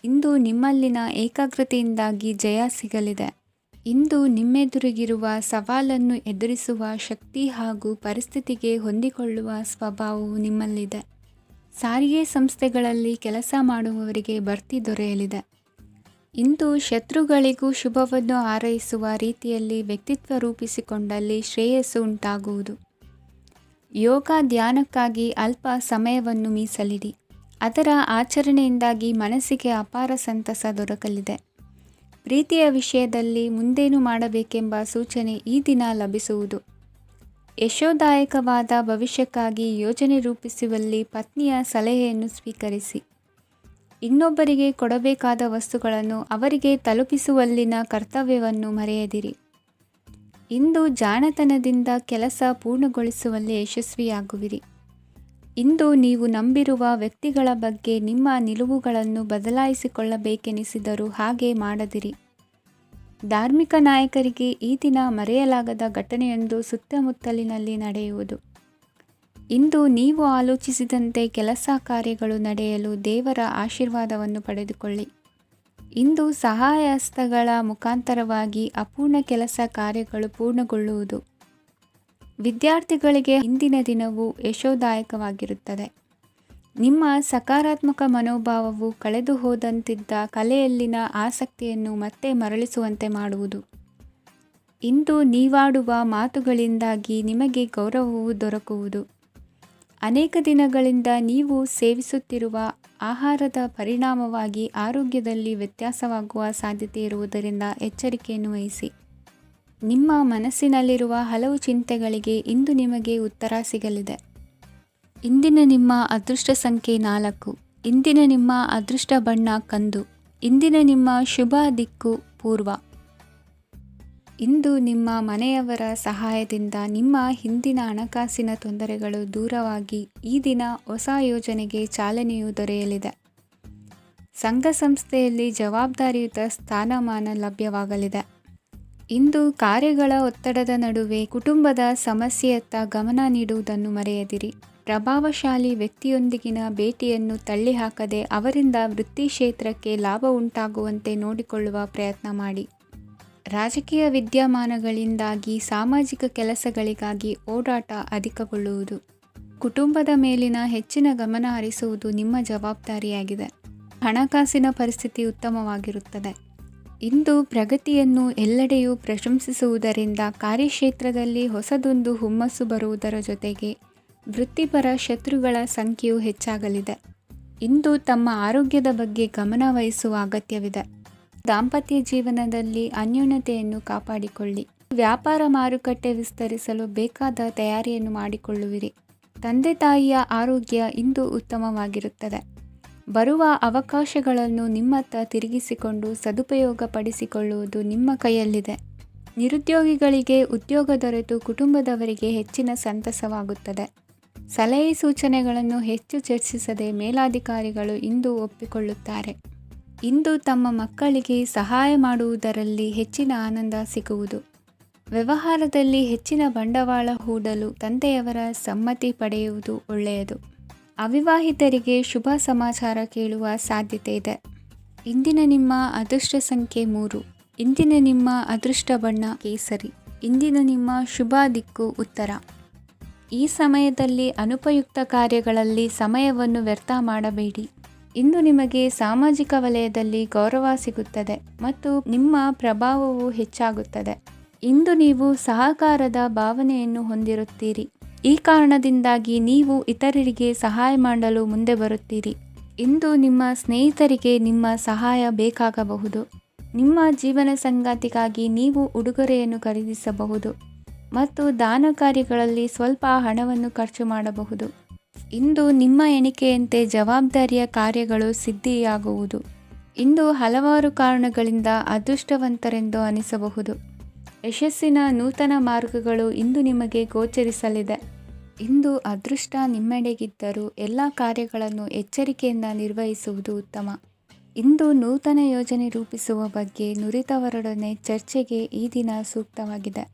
ಇಂದು ನಿಮ್ಮಲ್ಲಿನ ಏಕಾಗ್ರತೆಯಿಂದಾಗಿ ಜಯ ಸಿಗಲಿದೆ. ಇಂದು ನಿಮ್ಮೆದುರಿಗಿರುವ ಸವಾಲನ್ನು ಎದುರಿಸುವ ಶಕ್ತಿ ಹಾಗೂ ಪರಿಸ್ಥಿತಿಗೆ ಹೊಂದಿಕೊಳ್ಳುವ ಸ್ವಭಾವವು ನಿಮ್ಮಲ್ಲಿದೆ. ಸಾರಿಗೆ ಸಂಸ್ಥೆಗಳಲ್ಲಿ ಕೆಲಸ ಮಾಡುವವರಿಗೆ ಬಡ್ತಿ ದೊರೆಯಲಿದೆ. ಇಂದು ಶತ್ರುಗಳಿಗೂ ಶುಭವನ್ನು ಹಾರೈಸುವ ರೀತಿಯಲ್ಲಿ ವ್ಯಕ್ತಿತ್ವ ರೂಪಿಸಿಕೊಂಡಲ್ಲಿ ಶ್ರೇಯಸ್ಸು ಉಂಟಾಗುವುದು. ಯೋಗ ಧ್ಯಾನಕ್ಕಾಗಿ ಅಲ್ಪ ಸಮಯವನ್ನು ಮೀಸಲಿಡಿ. ಅದರ ಆಚರಣೆಯಿಂದಾಗಿ ಮನಸ್ಸಿಗೆ ಅಪಾರ ಸಂತಸ ದೊರಕಲಿದೆ. ಪ್ರೀತಿಯ ವಿಷಯದಲ್ಲಿ ಮುಂದೇನು ಮಾಡಬೇಕೆಂಬ ಸೂಚನೆ ಈ ದಿನ ಲಭಿಸುವುದು. ಯಶೋದಾಯಕವಾದ ಭವಿಷ್ಯಕ್ಕಾಗಿ ಯೋಜನೆ ರೂಪಿಸುವಲ್ಲಿ ಪತ್ನಿಯ ಸಲಹೆಯನ್ನು ಸ್ವೀಕರಿಸಿ. ಇನ್ನೊಬ್ಬರಿಗೆ ಕೊಡಬೇಕಾದ ವಸ್ತುಗಳನ್ನು ಅವರಿಗೆ ತಲುಪಿಸುವಲ್ಲಿನ ಕರ್ತವ್ಯವನ್ನು ಮರೆಯದಿರಿ. ಇಂದು ಜಾಣತನದಿಂದ ಕೆಲಸ ಪೂರ್ಣಗೊಳಿಸುವಲ್ಲಿ ಯಶಸ್ವಿಯಾಗುವಿರಿ. ಇಂದು ನೀವು ನಂಬಿರುವ ವ್ಯಕ್ತಿಗಳ ಬಗ್ಗೆ ನಿಮ್ಮ ನಿಲುವುಗಳನ್ನು ಬದಲಾಯಿಸಿಕೊಳ್ಳಬೇಕೆನಿಸಿದರೂ ಹಾಗೆ ಮಾಡದಿರಿ. ಧಾರ್ಮಿಕ ನಾಯಕರಿಗೆ ಈ ದಿನ ಮರೆಯಲಾಗದ ಘಟನೆಯೊಂದು ಸುತ್ತಮುತ್ತಲಿನಲ್ಲಿ ನಡೆಯುವುದು. ಇಂದು ನೀವು ಆಲೋಚಿಸಿದಂತೆ ಕೆಲಸ ಕಾರ್ಯಗಳು ನಡೆಯಲು ದೇವರ ಆಶೀರ್ವಾದವನ್ನು ಪಡೆದುಕೊಳ್ಳಿ. ಇಂದು ಸಹಾಯ ಹಸ್ತಗಳ ಮುಖಾಂತರವಾಗಿ ಅಪೂರ್ಣ ಕೆಲಸ ಕಾರ್ಯಗಳು ಪೂರ್ಣಗೊಳ್ಳುವುದು. ವಿದ್ಯಾರ್ಥಿಗಳಿಗೆ ಇಂದಿನ ದಿನವು ಯಶೋದಾಯಕವಾಗಿರುತ್ತದೆ. ನಿಮ್ಮ ಸಕಾರಾತ್ಮಕ ಮನೋಭಾವವು ಕಳೆದು ಹೋದಂತಿದ್ದ ಕಲೆಯಲ್ಲಿನ ಆಸಕ್ತಿಯನ್ನು ಮತ್ತೆ ಮರಳಿಸುವಂತೆ ಮಾಡುವುದು. ಇಂದು ನೀವಾಡುವ ಮಾತುಗಳಿಂದಾಗಿ ನಿಮಗೆ ಗೌರವವು ದೊರಕುವುದು. ಅನೇಕ ದಿನಗಳಿಂದ ನೀವು ಸೇವಿಸುತ್ತಿರುವ ಆಹಾರದ ಪರಿಣಾಮವಾಗಿ ಆರೋಗ್ಯದಲ್ಲಿ ವ್ಯತ್ಯಾಸವಾಗುವ ಸಾಧ್ಯತೆ ಇರುವುದರಿಂದ ಎಚ್ಚರಿಕೆಯನ್ನು ವಹಿಸಿ. ನಿಮ್ಮ ಮನಸ್ಸಿನಲ್ಲಿರುವ ಹಲವು ಚಿಂತೆಗಳಿಗೆ ಇಂದು ನಿಮಗೆ ಉತ್ತರ ಸಿಗಲಿದೆ. ಇಂದಿನ ನಿಮ್ಮ ಅದೃಷ್ಟ ಸಂಖ್ಯೆ 4. ಇಂದಿನ ನಿಮ್ಮ ಅದೃಷ್ಟ ಬಣ್ಣ ಕಂದು. ಇಂದಿನ ನಿಮ್ಮ ಶುಭ ದಿಕ್ಕು ಪೂರ್ವ. ಇಂದು ನಿಮ್ಮ ಮನೆಯವರ ಸಹಾಯದಿಂದ ನಿಮ್ಮ ಹಿಂದಿನ ಹಣಕಾಸಿನ ತೊಂದರೆಗಳು ದೂರವಾಗಿ ಈ ದಿನ ಹೊಸ ಯೋಜನೆಗೆ ಚಾಲನೆಯು ದೊರೆಯಲಿದೆ. ಸಂಘ ಸಂಸ್ಥೆಯಲ್ಲಿ ಜವಾಬ್ದಾರಿಯುತ ಸ್ಥಾನಮಾನ ಲಭ್ಯವಾಗಲಿದೆ. ಇಂದು ಕಾರ್ಯಗಳ ಒತ್ತಡದ ನಡುವೆ ಕುಟುಂಬದ ಸಮಸ್ಯೆಯತ್ತ ಗಮನ ನೀಡುವುದನ್ನು ಮರೆಯದಿರಿ. ಪ್ರಭಾವಶಾಲಿ ವ್ಯಕ್ತಿಯೊಂದಿಗಿನ ಭೇಟಿಯನ್ನು ತಳ್ಳಿಹಾಕದೆ ಅವರಿಂದ ವೃತ್ತಿ ಕ್ಷೇತ್ರಕ್ಕೆ ಲಾಭ ಉಂಟಾಗುವಂತೆ ನೋಡಿಕೊಳ್ಳುವ ಪ್ರಯತ್ನ ಮಾಡಿ. ರಾಜಕೀಯ ವಿದ್ಯಮಾನಗಳಿಂದಾಗಿ ಸಾಮಾಜಿಕ ಕೆಲಸಗಳಿಗಾಗಿ ಓಡಾಟ ಅಧಿಕಗೊಳ್ಳುವುದು. ಕುಟುಂಬದ ಮೇಲಿನ ಹೆಚ್ಚಿನ ಗಮನ ಹರಿಸುವುದು ನಿಮ್ಮ ಜವಾಬ್ದಾರಿಯಾಗಿದೆ. ಹಣಕಾಸಿನ ಪರಿಸ್ಥಿತಿ ಉತ್ತಮವಾಗಿರುತ್ತದೆ. ಇಂದು ಪ್ರಗತಿಯನ್ನು ಎಲ್ಲೆಡೆಯೂ ಪ್ರಶಂಸಿಸುವುದರಿಂದ ಕಾರ್ಯಕ್ಷೇತ್ರದಲ್ಲಿ ಹೊಸದೊಂದು ಹುಮ್ಮಸ್ಸು ಬರುವುದರ ಜೊತೆಗೆ ವೃತ್ತಿಪರ ಶತ್ರುಗಳ ಸಂಖ್ಯೆಯು ಹೆಚ್ಚಾಗಲಿದೆ. ಇಂದು ತಮ್ಮ ಆರೋಗ್ಯದ ಬಗ್ಗೆ ಗಮನ ವಹಿಸುವ ಅಗತ್ಯವಿದೆ. ದಾಂಪತ್ಯ ಜೀವನದಲ್ಲಿ ಅನ್ಯೋನ್ಯತೆಯನ್ನು ಕಾಪಾಡಿಕೊಳ್ಳಿ. ವ್ಯಾಪಾರ ಮಾರುಕಟ್ಟೆ ವಿಸ್ತರಿಸಲು ಬೇಕಾದ ತಯಾರಿಯನ್ನು ಮಾಡಿಕೊಳ್ಳುವಿರಿ. ತಂದೆ ತಾಯಿಯ ಆರೋಗ್ಯ ಇಂದು ಉತ್ತಮವಾಗಿರುತ್ತದೆ. ಬರುವ ಅವಕಾಶಗಳನ್ನು ನಿಮ್ಮತ್ತ ತಿರುಗಿಸಿಕೊಂಡು ಸದುಪಯೋಗಪಡಿಸಿಕೊಳ್ಳುವುದು ನಿಮ್ಮ ಕೈಯಲ್ಲಿದೆ. ನಿರುದ್ಯೋಗಿಗಳಿಗೆ ಉದ್ಯೋಗ ದೊರೆತು ಕುಟುಂಬದವರಿಗೆ ಹೆಚ್ಚಿನ ಸಂತಸವಾಗುತ್ತದೆ. ಸಲಹೆ ಸೂಚನೆಗಳನ್ನು ಹೆಚ್ಚು ಚರ್ಚಿಸದೆ ಮೇಲಾಧಿಕಾರಿಗಳು ಇಂದು ಒಪ್ಪಿಕೊಳ್ಳುತ್ತಾರೆ. ಇಂದು ತಮ್ಮ ಮಕ್ಕಳಿಗೆ ಸಹಾಯ ಮಾಡುವುದರಲ್ಲಿ ಹೆಚ್ಚಿನ ಆನಂದ ಸಿಗುವುದು. ವ್ಯವಹಾರದಲ್ಲಿ ಹೆಚ್ಚಿನ ಬಂಡವಾಳ ಹೂಡಲು ತಂದೆಯವರ ಸಮ್ಮತಿ ಪಡೆಯುವುದು ಒಳ್ಳೆಯದು. ಅವಿವಾಹಿತರಿಗೆ ಶುಭ ಸಮಾಚಾರ ಕೇಳುವ ಸಾಧ್ಯತೆ ಇದೆ. ಇಂದಿನ ನಿಮ್ಮ ಅದೃಷ್ಟ ಸಂಖ್ಯೆ 3. ಇಂದಿನ ನಿಮ್ಮ ಅದೃಷ್ಟ ಬಣ್ಣ ಕೇಸರಿ. ಇಂದಿನ ನಿಮ್ಮ ಶುಭ ದಿಕ್ಕು ಉತ್ತರ. ಈ ಸಮಯದಲ್ಲಿ ಅನುಪಯುಕ್ತ ಕಾರ್ಯಗಳಲ್ಲಿ ಸಮಯವನ್ನು ವ್ಯರ್ಥ ಮಾಡಬೇಡಿ. ಇಂದು ನಿಮಗೆ ಸಾಮಾಜಿಕ ವಲಯದಲ್ಲಿ ಗೌರವ ಸಿಗುತ್ತದೆ ಮತ್ತು ನಿಮ್ಮ ಪ್ರಭಾವವು ಹೆಚ್ಚಾಗುತ್ತದೆ. ಇಂದು ನೀವು ಸಹಕಾರದ ಭಾವನೆಯನ್ನು ಹೊಂದಿರುತ್ತೀರಿ. ಈ ಕಾರಣದಿಂದಾಗಿ ನೀವು ಇತರರಿಗೆ ಸಹಾಯ ಮಾಡಲು ಮುಂದೆ ಬರುತ್ತೀರಿ. ಇಂದು ನಿಮ್ಮ ಸ್ನೇಹಿತರಿಗೆ ನಿಮ್ಮ ಸಹಾಯ ಬೇಕಾಗಬಹುದು. ನಿಮ್ಮ ಜೀವನ ಸಂಗಾತಿಗಾಗಿ ನೀವು ಉಡುಗೊರೆಯನ್ನು ಖರೀದಿಸಬಹುದು ಮತ್ತು ದಾನ ಕಾರ್ಯಗಳಲ್ಲಿ ಸ್ವಲ್ಪ ಹಣವನ್ನು ಖರ್ಚು ಮಾಡಬಹುದು. ಇಂದು ನಿಮ್ಮ ಎಣಿಕೆಯಂತೆ ಜವಾಬ್ದಾರಿಯ ಕಾರ್ಯಗಳು ಸಿದ್ಧಿಯಾಗುವುದು. ಇಂದು ಹಲವಾರು ಕಾರಣಗಳಿಂದ ಅದೃಷ್ಟವಂತರೆಂದು ಅನಿಸಬಹುದು. ಯಶಸ್ಸಿನ ನೂತನ ಮಾರ್ಗಗಳು ಇಂದು ನಿಮಗೆ ಗೋಚರಿಸಲಿದೆ. ಇಂದು ಅದೃಷ್ಟ ನಿಮ್ಮೆಡೆಗಿದ್ದರೂ ಎಲ್ಲ ಕಾರ್ಯಗಳನ್ನು ಎಚ್ಚರಿಕೆಯಿಂದ ನಿರ್ವಹಿಸುವುದು ಉತ್ತಮ. ಇಂದು ನೂತನ ಯೋಜನೆ ರೂಪಿಸುವ ಬಗ್ಗೆ ನುರಿತವರೊಡನೆ ಚರ್ಚೆಗೆ ಈ ದಿನ ಸೂಕ್ತವಾಗಿದೆ.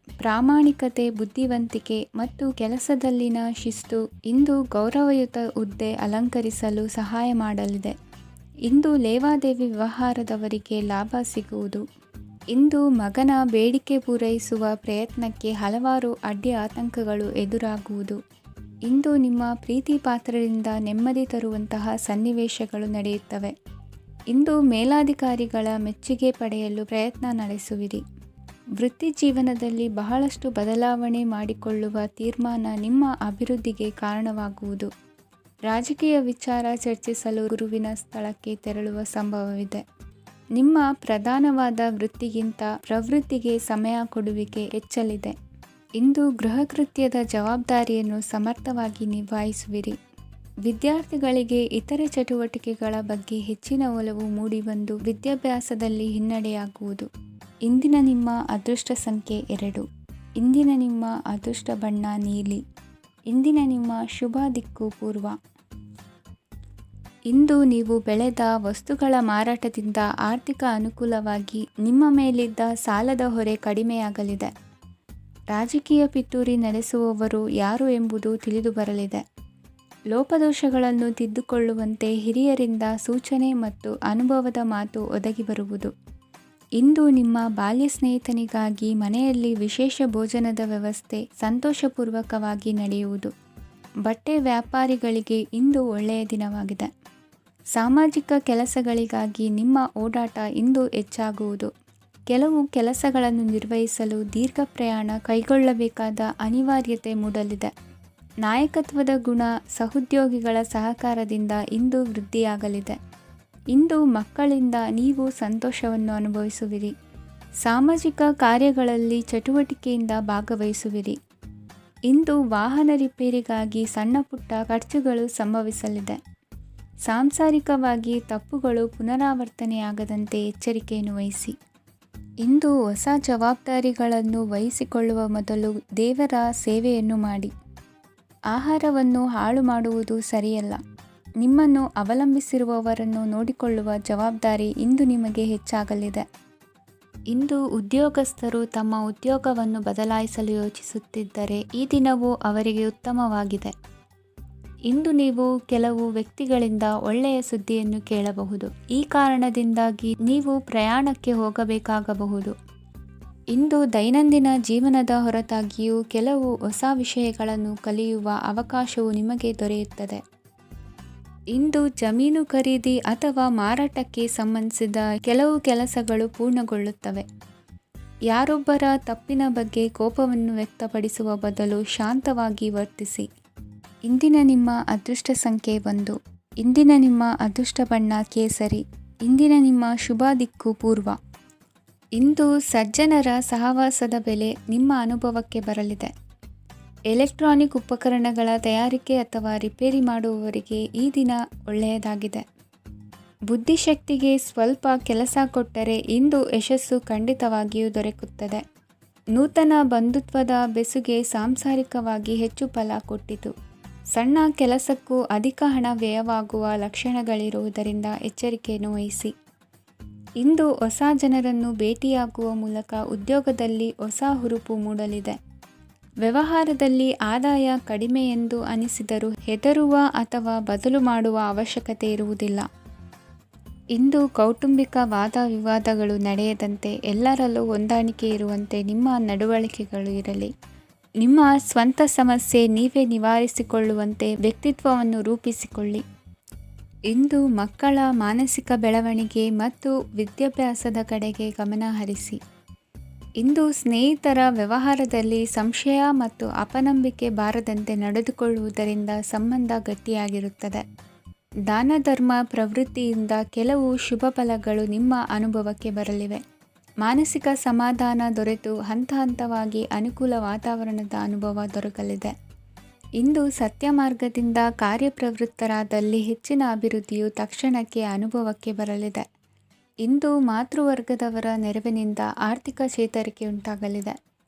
ಪ್ರಾಮಾಣಿಕತೆ, ಬುದ್ಧಿವಂತಿಕೆ ಮತ್ತು ಕೆಲಸದಲ್ಲಿನ ಶಿಸ್ತು ಇಂದು ಗೌರವಯುತ ಹುದ್ದೆ ಅಲಂಕರಿಸಲು ಸಹಾಯ ಮಾಡಲಿದೆ. ಇಂದು ಲೇವಾದೇವಿ ವ್ಯವಹಾರದವರಿಗೆ ಲಾಭ ಸಿಗುವುದು. ಇಂದು ಮಗನ ಬೇಡಿಕೆ ಪೂರೈಸುವ ಪ್ರಯತ್ನಕ್ಕೆ ಹಲವಾರು ಅಡ್ಡಿ ಆತಂಕಗಳು ಎದುರಾಗುವುದು. ಇಂದು ನಿಮ್ಮ ಪ್ರೀತಿ ಪಾತ್ರರಿಂದ ನೆಮ್ಮದಿ ತರುವಂತಹ ಸನ್ನಿವೇಶಗಳು ನಡೆಯುತ್ತವೆ. ಇಂದು ಮೇಲಾಧಿಕಾರಿಗಳ ಮೆಚ್ಚುಗೆ ಪಡೆಯಲು ಪ್ರಯತ್ನ ನಡೆಸುವಿರಿ. ವೃತ್ತಿ ಜೀವನದಲ್ಲಿ ಬಹಳಷ್ಟು ಬದಲಾವಣೆ ಮಾಡಿಕೊಳ್ಳುವ ತೀರ್ಮಾನ ನಿಮ್ಮ ಅಭಿವೃದ್ಧಿಗೆ ಕಾರಣವಾಗುವುದು. ರಾಜಕೀಯ ವಿಚಾರ ಚರ್ಚಿಸಲು ಗುರುವಿನ ಸ್ಥಳಕ್ಕೆ ತೆರಳುವ ಸಂಭವವಿದೆ. ನಿಮ್ಮ ಪ್ರಧಾನವಾದ ವೃತ್ತಿಗಿಂತ ಪ್ರವೃತ್ತಿಗೆ ಸಮಯ ಕೊಡುವಿಕೆ ಹೆಚ್ಚಲಿದೆ. ಇಂದು ಗೃಹ ಕೃತ್ಯದ ಜವಾಬ್ದಾರಿಯನ್ನು ಸಮರ್ಥವಾಗಿ ನಿಭಾಯಿಸುವಿರಿ. ವಿದ್ಯಾರ್ಥಿಗಳಿಗೆ ಇತರೆ ಚಟುವಟಿಕೆಗಳ ಬಗ್ಗೆ ಹೆಚ್ಚಿನ ಒಲವು ಮೂಡಿಬಂದು ವಿದ್ಯಾಭ್ಯಾಸದಲ್ಲಿ ಹಿನ್ನಡೆಯಾಗುವುದು. ಇಂದಿನ ನಿಮ್ಮ ಅದೃಷ್ಟ ಸಂಖ್ಯೆ 2. ಇಂದಿನ ನಿಮ್ಮ ಅದೃಷ್ಟ ಬಣ್ಣ ನೀಲಿ. ಇಂದಿನ ನಿಮ್ಮ ಶುಭ ದಿಕ್ಕು ಪೂರ್ವ. ಇಂದು ನೀವು ಬೆಳೆದ ವಸ್ತುಗಳ ಮಾರಾಟದಿಂದ ಆರ್ಥಿಕ ಅನುಕೂಲವಾಗಿ ನಿಮ್ಮ ಮೇಲಿದ್ದ ಸಾಲದ ಹೊರೆ ಕಡಿಮೆಯಾಗಲಿದೆ. ರಾಜಕೀಯ ಪಿತೂರಿ ನಡೆಸುವವರು ಯಾರು ಎಂಬುದು ತಿಳಿದು ಬರಲಿದೆ. ಲೋಪದೋಷಗಳನ್ನು ತಿದ್ದುಕೊಳ್ಳುವಂತೆ ಹಿರಿಯರಿಂದ ಸೂಚನೆ ಮತ್ತು ಅನುಭವದ ಮಾತು ಒದಗಿ ಬರುವುದು. ಇಂದು ನಿಮ್ಮ ಬಾಲ್ಯ ಸ್ನೇಹಿತನಿಗಾಗಿ ಮನೆಯಲ್ಲಿ ವಿಶೇಷ ಭೋಜನದ ವ್ಯವಸ್ಥೆ ಸಂತೋಷಪೂರ್ವಕವಾಗಿ ನಡೆಯುವುದು. ಬಟ್ಟೆ ವ್ಯಾಪಾರಿಗಳಿಗೆ ಇಂದು ಒಳ್ಳೆಯ ದಿನವಾಗಿದೆ. ಸಾಮಾಜಿಕ ಕೆಲಸಗಳಿಗಾಗಿ ನಿಮ್ಮ ಓಡಾಟ ಇಂದು ಹೆಚ್ಚಾಗುವುದು. ಕೆಲವು ಕೆಲಸಗಳನ್ನು ನಿರ್ವಹಿಸಲು ದೀರ್ಘ ಪ್ರಯಾಣ ಕೈಗೊಳ್ಳಬೇಕಾದ ಅನಿವಾರ್ಯತೆ ಮೂಡಲಿದೆ. ನಾಯಕತ್ವದ ಗುಣ ಸಹೋದ್ಯೋಗಿಗಳ ಸಹಕಾರದಿಂದ ಇಂದು ವೃದ್ಧಿಯಾಗಲಿದೆ. ಇಂದು ಮಕ್ಕಳಿಂದ ನೀವು ಸಂತೋಷವನ್ನು ಅನುಭವಿಸುವಿರಿ. ಸಾಮಾಜಿಕ ಕಾರ್ಯಗಳಲ್ಲಿ ಚಟುವಟಿಕೆಯಿಂದ ಭಾಗವಹಿಸುವಿರಿ. ಇಂದು ವಾಹನ ರಿಪೇರಿಗಾಗಿ ಸಣ್ಣ ಪುಟ್ಟ ಖರ್ಚುಗಳು ಸಂಭವಿಸಲಿದೆ. ಸಾಂಸಾರಿಕವಾಗಿ ತಪ್ಪುಗಳು ಪುನರಾವರ್ತನೆಯಾಗದಂತೆ ಎಚ್ಚರಿಕೆಯನ್ನು ವಹಿಸಿ. ಇಂದು ಹೊಸ ಜವಾಬ್ದಾರಿಗಳನ್ನು ವಹಿಸಿಕೊಳ್ಳುವ ಮೊದಲು ದೇವರ ಸೇವೆಯನ್ನು ಮಾಡಿ. ಆಹಾರವನ್ನು ಹಾಳು ಮಾಡುವುದು ಸರಿಯಲ್ಲ. ನಿಮ್ಮನ್ನು ಅವಲಂಬಿಸಿರುವವರನ್ನು ನೋಡಿಕೊಳ್ಳುವ ಜವಾಬ್ದಾರಿ ಇಂದು ನಿಮಗೆ ಹೆಚ್ಚಾಗಲಿದೆ. ಇಂದು ಉದ್ಯೋಗಸ್ಥರು ತಮ್ಮ ಉದ್ಯೋಗವನ್ನು ಬದಲಾಯಿಸಲು ಯೋಚಿಸುತ್ತಿದ್ದರೆ ಈ ದಿನವೂ ಅವರಿಗೆ ಉತ್ತಮವಾಗಿದೆ. ಇಂದು ನೀವು ಕೆಲವು ವ್ಯಕ್ತಿಗಳಿಂದ ಒಳ್ಳೆಯ ಸುದ್ದಿಯನ್ನು ಕೇಳಬಹುದು. ಈ ಕಾರಣದಿಂದಾಗಿ ನೀವು ಪ್ರಯಾಣಕ್ಕೆ ಹೋಗಬೇಕಾಗಬಹುದು. ಇಂದು ದೈನಂದಿನ ಜೀವನದ ಹೊರತಾಗಿಯೂ ಕೆಲವು ಹೊಸ ವಿಷಯಗಳನ್ನು ಕಲಿಯುವ ಅವಕಾಶವು ನಿಮಗೆ ದೊರೆಯುತ್ತದೆ. ಇಂದು ಜಮೀನು ಖರೀದಿ ಅಥವಾ ಮಾರಾಟಕ್ಕೆ ಸಂಬಂಧಿಸಿದ ಕೆಲವು ಕೆಲಸಗಳು ಪೂರ್ಣಗೊಳ್ಳುತ್ತವೆ. ಯಾರೊಬ್ಬರ ತಪ್ಪಿನ ಬಗ್ಗೆ ಕೋಪವನ್ನು ವ್ಯಕ್ತಪಡಿಸುವ ಬದಲು ಶಾಂತವಾಗಿ ವರ್ತಿಸಿ. ಇಂದಿನ ನಿಮ್ಮ ಅದೃಷ್ಟ ಸಂಖ್ಯೆ 1. ಇಂದಿನ ನಿಮ್ಮ ಅದೃಷ್ಟ ಬಣ್ಣ ಕೇಸರಿ. ಇಂದಿನ ನಿಮ್ಮ ಶುಭ ದಿಕ್ಕು ಪೂರ್ವ. ಇಂದು ಸಜ್ಜನರ ಸಹವಾಸದ ಬೆಲೆ ನಿಮ್ಮ ಅನುಭವಕ್ಕೆ ಬರಲಿದೆ. ಎಲೆಕ್ಟ್ರಾನಿಕ್ ಉಪಕರಣಗಳ ತಯಾರಿಕೆ ಅಥವಾ ರಿಪೇರಿ ಮಾಡುವವರಿಗೆ ಈ ದಿನ ಒಳ್ಳೆಯದಾಗಿದೆ. ಬುದ್ಧಿಶಕ್ತಿಗೆ ಸ್ವಲ್ಪ ಕೆಲಸ ಕೊಟ್ಟರೆ ಇಂದು ಯಶಸ್ಸು ಖಂಡಿತವಾಗಿಯೂ ದೊರಕುತ್ತದೆ. ನೂತನ ಬಂಧುತ್ವದ ಬೆಸುಗೆ ಸಾಂಸಾರಿಕವಾಗಿ ಹೆಚ್ಚು ಫಲ ಕೊಟ್ಟಿತು. ಸಣ್ಣ ಕೆಲಸಕ್ಕೂ ಅಧಿಕ ಹಣ ವ್ಯಯವಾಗುವ ಲಕ್ಷಣಗಳಿರುವುದರಿಂದ ಎಚ್ಚರಿಕೆಯನ್ನು ವಹಿಸಿ. ಇಂದು ಹೊಸ ಜನರನ್ನು ಭೇಟಿಯಾಗುವ ಮೂಲಕ ಉದ್ಯೋಗದಲ್ಲಿ ಹೊಸ ಹುರುಪು ಮೂಡಲಿದೆ. ವ್ಯವಹಾರದಲ್ಲಿ ಆದಾಯ ಕಡಿಮೆ ಎಂದು ಅನಿಸಿದರೂ ಹೆದರುವ ಅಥವಾ ಬದಲು ಮಾಡುವ ಅವಶ್ಯಕತೆ ಇರುವುದಿಲ್ಲ. ಇಂದು ಕೌಟುಂಬಿಕ ವಾದ ವಿವಾದಗಳು ನಡೆಯದಂತೆ ಎಲ್ಲರಲ್ಲೂ ಹೊಂದಾಣಿಕೆ ಇರುವಂತೆ ನಿಮ್ಮ ನಡವಳಿಕೆಗಳು ಇರಲಿ. ನಿಮ್ಮ ಸ್ವಂತ ಸಮಸ್ಯೆ ನೀವೇ ನಿವಾರಿಸಿಕೊಳ್ಳುವಂತೆ ವ್ಯಕ್ತಿತ್ವವನ್ನು ರೂಪಿಸಿಕೊಳ್ಳಿ. ಇಂದು ಮಕ್ಕಳ ಮಾನಸಿಕ ಬೆಳವಣಿಗೆ ಮತ್ತು ವಿದ್ಯಾಭ್ಯಾಸದ ಕಡೆಗೆ ಗಮನ ಹರಿಸಿ. ಇಂದು ಸ್ನೇಹಿತರ ವ್ಯವಹಾರದಲ್ಲಿ ಸಂಶಯ ಮತ್ತು ಅಪನಂಬಿಕೆ ಬಾರದಂತೆ ನಡೆದುಕೊಳ್ಳುವುದರಿಂದ ಸಂಬಂಧ ಗಟ್ಟಿಯಾಗಿರುತ್ತದೆ. ದಾನ ಧರ್ಮ ಪ್ರವೃತ್ತಿಯಿಂದ ಕೆಲವು ಶುಭ ಫಲಗಳು ನಿಮ್ಮ ಅನುಭವಕ್ಕೆ ಬರಲಿವೆ. ಮಾನಸಿಕ ಸಮಾಧಾನ ದೊರೆತು ಹಂತ ಹಂತವಾಗಿ ಅನುಕೂಲ ವಾತಾವರಣದ ಅನುಭವ ದೊರಕಲಿದೆ. ಇಂದು ಸತ್ಯ ಮಾರ್ಗದಿಂದ ಕಾರ್ಯಪ್ರವೃತ್ತರಾದಲ್ಲಿ ಹೆಚ್ಚಿನ ಅಭಿವೃದ್ಧಿಯು ತಕ್ಷಣಕ್ಕೆ ಅನುಭವಕ್ಕೆ ಬರಲಿದೆ. ಇಂದು ಮಾತೃವರ್ಗದವರ ನೆರವಿನಿಂದ ಆರ್ಥಿಕ ಚೇತರಿಕೆ ಉಂಟಾಗಲಿದೆ.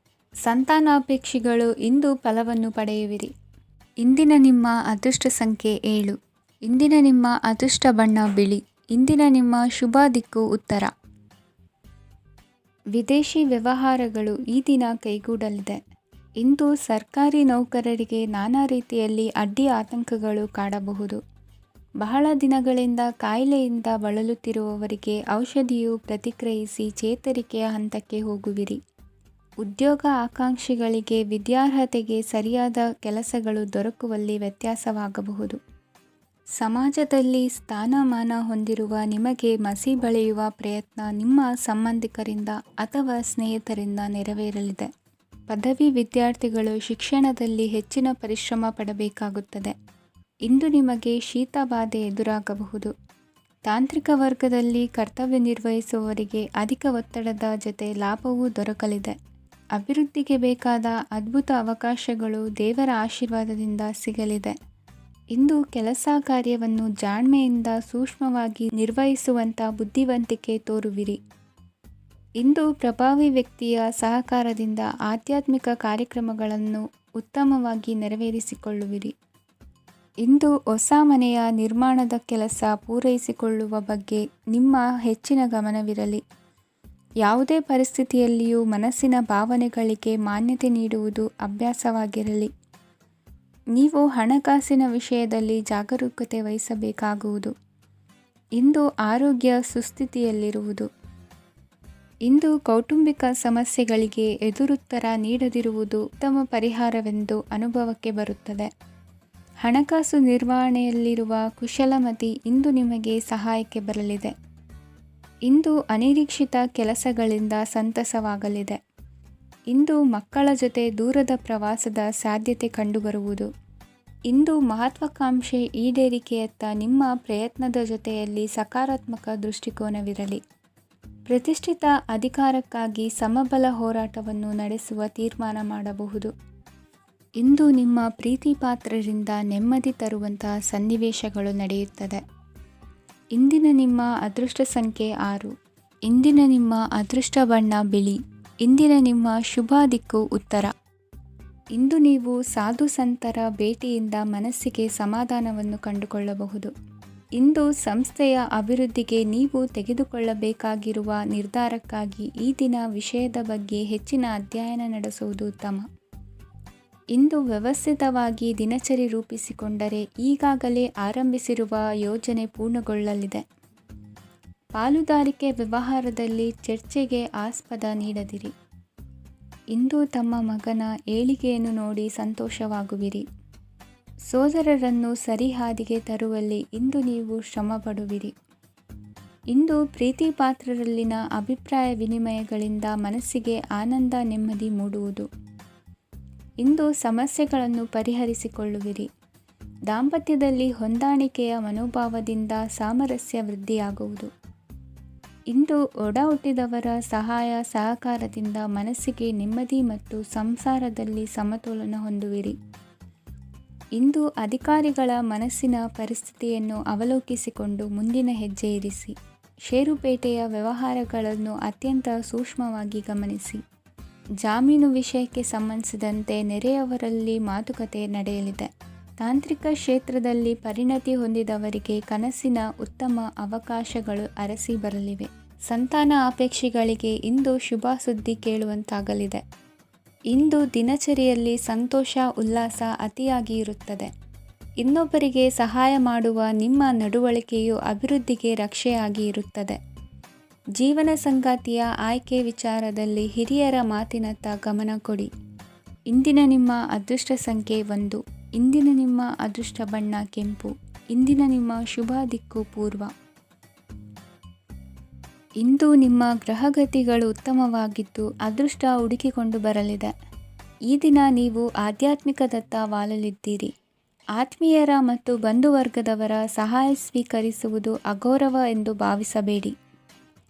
ಸಂತಾನಾಪೇಕ್ಷಿಗಳು ಇಂದು ಫಲವನ್ನು ಪಡೆಯುವಿರಿ. ಇಂದಿನ ನಿಮ್ಮ ಅದೃಷ್ಟ ಸಂಖ್ಯೆ 7. ಇಂದಿನ ನಿಮ್ಮ ಅದೃಷ್ಟ ಬಣ್ಣ ಬಿಳಿ. ಇಂದಿನ ನಿಮ್ಮ ಶುಭ ದಿಕ್ಕು ಉತ್ತರ. ವಿದೇಶಿ ವ್ಯವಹಾರಗಳು ಈ ದಿನ ಕೈಗೂಡಲಿದೆ. ಇಂದು ಸರ್ಕಾರಿ ನೌಕರರಿಗೆ ನಾನಾ ರೀತಿಯಲ್ಲಿ ಅಡ್ಡಿ ಆತಂಕಗಳು ಕಾಡಬಹುದು. ಬಹಳ ದಿನಗಳಿಂದ ಕಾಯಿಲೆಯಿಂದ ಬಳಲುತ್ತಿರುವವರಿಗೆ ಔಷಧಿಯು ಪ್ರತಿಕ್ರಿಯಿಸಿ ಚೇತರಿಕೆಯ ಹಂತಕ್ಕೆ ಹೋಗುವಿರಿ. ಉದ್ಯೋಗ ಆಕಾಂಕ್ಷಿಗಳಿಗೆ ವಿದ್ಯಾರ್ಹತೆಗೆ ಸರಿಯಾದ ಕೆಲಸಗಳು ದೊರಕುವಲ್ಲಿ ವ್ಯತ್ಯಾಸವಾಗಬಹುದು. ಸಮಾಜದಲ್ಲಿ ಸ್ಥಾನಮಾನ ಹೊಂದಿರುವ ನಿಮಗೆ ಮಸಿ ಬಳಿಯುವ ಪ್ರಯತ್ನ ನಿಮ್ಮ ಸಂಬಂಧಿಕರಿಂದ ಅಥವಾ ಸ್ನೇಹಿತರಿಂದ ನೆರವೇರಲಿದೆ. ಪದವಿ ವಿದ್ಯಾರ್ಥಿಗಳು ಶಿಕ್ಷಣದಲ್ಲಿ ಹೆಚ್ಚಿನ ಪರಿಶ್ರಮ ಪಡಬೇಕಾಗುತ್ತದೆ. ಇಂದು ನಿಮಗೆ ಶೀತ ಬಾಧೆ ಎದುರಾಗಬಹುದು. ತಾಂತ್ರಿಕ ವರ್ಗದಲ್ಲಿ ಕರ್ತವ್ಯ ನಿರ್ವಹಿಸುವವರಿಗೆ ಅಧಿಕ ಒತ್ತಡದ ಜೊತೆ ಲಾಭವೂ ದೊರಕಲಿದೆ. ಅಭಿವೃದ್ಧಿಗೆ ಬೇಕಾದ ಅದ್ಭುತ ಅವಕಾಶಗಳು ದೇವರ ಆಶೀರ್ವಾದದಿಂದ ಸಿಗಲಿದೆ. ಇಂದು ಕೆಲಸ ಕಾರ್ಯವನ್ನು ಜಾಣ್ಮೆಯಿಂದ ಸೂಕ್ಷ್ಮವಾಗಿ ನಿರ್ವಹಿಸುವಂಥ ಬುದ್ಧಿವಂತಿಕೆ ತೋರುವಿರಿ. ಇಂದು ಪ್ರಭಾವಿ ವ್ಯಕ್ತಿಯ ಸಹಕಾರದಿಂದ ಆಧ್ಯಾತ್ಮಿಕ ಕಾರ್ಯಕ್ರಮಗಳನ್ನು ಉತ್ತಮವಾಗಿ ನೆರವೇರಿಸಿಕೊಳ್ಳುವಿರಿ. ಇಂದು ಹೊಸ ಮನೆಯ ನಿರ್ಮಾಣದ ಕೆಲಸ ಪೂರೈಸಿಕೊಳ್ಳುವ ಬಗ್ಗೆ ನಿಮ್ಮ ಹೆಚ್ಚಿನ ಗಮನವಿರಲಿ. ಯಾವುದೇ ಪರಿಸ್ಥಿತಿಯಲ್ಲಿಯೂ ಮನಸ್ಸಿನ ಭಾವನೆಗಳಿಗೆ ಮಾನ್ಯತೆ ನೀಡುವುದು ಅಭ್ಯಾಸವಾಗಿರಲಿ. ನೀವು ಹಣಕಾಸಿನ ವಿಷಯದಲ್ಲಿ ಜಾಗರೂಕತೆ ವಹಿಸಬೇಕಾಗುವುದು. ಇಂದು ಆರೋಗ್ಯ ಸುಸ್ಥಿತಿಯಲ್ಲಿರುವುದು. ಇಂದು ಕೌಟುಂಬಿಕ ಸಮಸ್ಯೆಗಳಿಗೆ ಎದುರುತ್ತರ ನೀಡದಿರುವುದು ಉತ್ತಮ ಪರಿಹಾರವೆಂದು ಅನುಭವಕ್ಕೆ ಬರುತ್ತದೆ. ಹಣಕಾಸು ನಿರ್ವಹಣೆಯಲ್ಲಿರುವ ಕುಶಲಮತಿ ಇಂದು ನಿಮಗೆ ಸಹಾಯಕ್ಕೆ ಬರಲಿದೆ. ಇಂದು ಅನಿರೀಕ್ಷಿತ ಕೆಲಸಗಳಿಂದ ಸಂತಸವಾಗಲಿದೆ. ಇಂದು ಮಕ್ಕಳ ಜೊತೆ ದೂರದ ಪ್ರವಾಸದ ಸಾಧ್ಯತೆ ಕಂಡುಬರುವುದು. ಇಂದು ಮಹತ್ವಾಕಾಂಕ್ಷೆ ಈಡೇರಿಕೆಯತ್ತ ನಿಮ್ಮ ಪ್ರಯತ್ನದ ಜೊತೆಯಲ್ಲಿ ಸಕಾರಾತ್ಮಕ ದೃಷ್ಟಿಕೋನವಿರಲಿ. ಪ್ರತಿಷ್ಠಿತ ಅಧಿಕಾರಕ್ಕಾಗಿ ಸಮಬಲ ಹೋರಾಟವನ್ನು ನಡೆಸುವ ತೀರ್ಮಾನ ಮಾಡಬಹುದು. ಇಂದು ನಿಮ್ಮ ಪ್ರೀತಿ ಪಾತ್ರರಿಂದ ನೆಮ್ಮದಿ ತರುವಂತಹ ಸನ್ನಿವೇಶಗಳು ನಡೆಯುತ್ತದೆ. ಇಂದಿನ ನಿಮ್ಮ ಅದೃಷ್ಟ ಸಂಖ್ಯೆ 6. ಇಂದಿನ ನಿಮ್ಮ ಅದೃಷ್ಟ ಬಣ್ಣ ಬಿಳಿ. ಇಂದಿನ ನಿಮ್ಮ ಶುಭ ದಿಕ್ಕು ಉತ್ತರ. ಇಂದು ನೀವು ಸಾಧು ಸಂತರ ಭೇಟಿಯಿಂದ ಮನಸ್ಸಿಗೆ ಸಮಾಧಾನವನ್ನು ಕಂಡುಕೊಳ್ಳಬಹುದು. ಇಂದು ಸಂಸ್ಥೆಯ ಅಭಿವೃದ್ಧಿಗೆ ನೀವು ತೆಗೆದುಕೊಳ್ಳಬೇಕಾಗಿರುವ ನಿರ್ಧಾರಕ್ಕಾಗಿ ಈ ದಿನ ವಿಷಯದ ಬಗ್ಗೆ ಹೆಚ್ಚಿನ ಅಧ್ಯಯನ ನಡೆಸುವುದು ಉತ್ತಮ. ಇಂದು ವ್ಯವಸ್ಥಿತವಾಗಿ ದಿನಚರಿ ರೂಪಿಸಿಕೊಂಡರೆ ಈಗಾಗಲೇ ಆರಂಭಿಸಿರುವ ಯೋಜನೆ ಪೂರ್ಣಗೊಳ್ಳಲಿದೆ. ಪಾಲುದಾರಿಕೆ ವ್ಯವಹಾರದಲ್ಲಿ ಚರ್ಚೆಗೆ ಆಸ್ಪದ ನೀಡದಿರಿ. ಇಂದು ತಮ್ಮ ಮಗನ ಏಳಿಗೆಯನ್ನು ನೋಡಿ ಸಂತೋಷವಾಗುವಿರಿ. ಸೋದರರನ್ನು ಸರಿಹಾದಿಗೆ ತರುವಲ್ಲಿ ಇಂದು ನೀವು ಶ್ರಮಪಡುವಿರಿ. ಇಂದು ಪ್ರೀತಿ ಪಾತ್ರರಲ್ಲಿನ ಅಭಿಪ್ರಾಯ ವಿನಿಮಯಗಳಿಂದ ಮನಸ್ಸಿಗೆ ಆನಂದ ನೆಮ್ಮದಿ ಮೂಡುವುದು. ಇಂದು ಸಮಸ್ಯೆಗಳನ್ನು ಪರಿಹರಿಸಿಕೊಳ್ಳುವಿರಿ. ದಾಂಪತ್ಯದಲ್ಲಿ ಹೊಂದಾಣಿಕೆಯ ಮನೋಭಾವದಿಂದ ಸಾಮರಸ್ಯ ವೃದ್ಧಿಯಾಗುವುದು. ಇಂದು ಒಡ ಹುಟ್ಟಿದವರ ಸಹಾಯ ಸಹಕಾರದಿಂದ ಮನಸ್ಸಿಗೆ ನೆಮ್ಮದಿ ಮತ್ತು ಸಂಸಾರದಲ್ಲಿ ಸಮತೋಲನ ಹೊಂದುವಿರಿ. ಇಂದು ಅಧಿಕಾರಿಗಳ ಮನಸ್ಸಿನ ಪರಿಸ್ಥಿತಿಯನ್ನು ಅವಲೋಕಿಸಿಕೊಂಡು ಮುಂದಿನ ಹೆಜ್ಜೆ ಇರಿಸಿ. ಷೇರುಪೇಟೆಯ ವ್ಯವಹಾರಗಳನ್ನು ಅತ್ಯಂತ ಸೂಕ್ಷ್ಮವಾಗಿ ಗಮನಿಸಿ. ಜಾಮೀನು ವಿಷಯಕ್ಕೆ ಸಂಬಂಧಿಸಿದಂತೆ ನೆರೆಯವರಲ್ಲಿ ಮಾತುಕತೆ ನಡೆಯಲಿದೆ. ತಾಂತ್ರಿಕ ಕ್ಷೇತ್ರದಲ್ಲಿ ಪರಿಣತಿ ಹೊಂದಿದವರಿಗೆ ಕನಸಿನ ಉತ್ತಮ ಅವಕಾಶಗಳು ಅರಸಿ ಬರಲಿವೆ. ಸಂತಾನ ಅಪೇಕ್ಷಿಗಳಿಗೆ ಇಂದು ಶುಭ ಸುದ್ದಿ ಕೇಳುವಂತಾಗಲಿದೆ. ಇಂದು ದಿನಚರಿಯಲ್ಲಿ ಸಂತೋಷ ಉಲ್ಲಾಸ ಅತಿಯಾಗಿ ಇರುತ್ತದೆ. ಇನ್ನೊಬ್ಬರಿಗೆ ಸಹಾಯ ಮಾಡುವ ನಿಮ್ಮ ನಡವಳಿಕೆಯು ಅಭಿವೃದ್ಧಿಗೆ ರಕ್ಷೆಯಾಗಿ ಇರುತ್ತದೆ. ಜೀವನ ಸಂಗಾತಿಯ ಆಯ್ಕೆ ವಿಚಾರದಲ್ಲಿ ಹಿರಿಯರ ಮಾತಿನತ್ತ ಗಮನ ಕೊಡಿ. ಇಂದಿನ ನಿಮ್ಮ ಅದೃಷ್ಟ ಸಂಖ್ಯೆ 1. ಇಂದಿನ ನಿಮ್ಮ ಅದೃಷ್ಟ ಬಣ್ಣ ಕೆಂಪು. ಇಂದಿನ ನಿಮ್ಮ ಶುಭ ದಿಕ್ಕು ಪೂರ್ವ. ಇಂದು ನಿಮ್ಮ ಗ್ರಹಗತಿಗಳು ಉತ್ತಮವಾಗಿದ್ದು ಅದೃಷ್ಟ ಹುಡುಕಿಕೊಂಡು ಬರಲಿದೆ. ಈ ದಿನ ನೀವು ಆಧ್ಯಾತ್ಮಿಕದತ್ತ ವಾಲಲಿದ್ದೀರಿ. ಆತ್ಮೀಯರ ಮತ್ತು ಬಂಧುವರ್ಗದವರ ಸಹಾಯ ಸ್ವೀಕರಿಸುವುದು ಅಗೌರವ ಎಂದು ಭಾವಿಸಬೇಡಿ.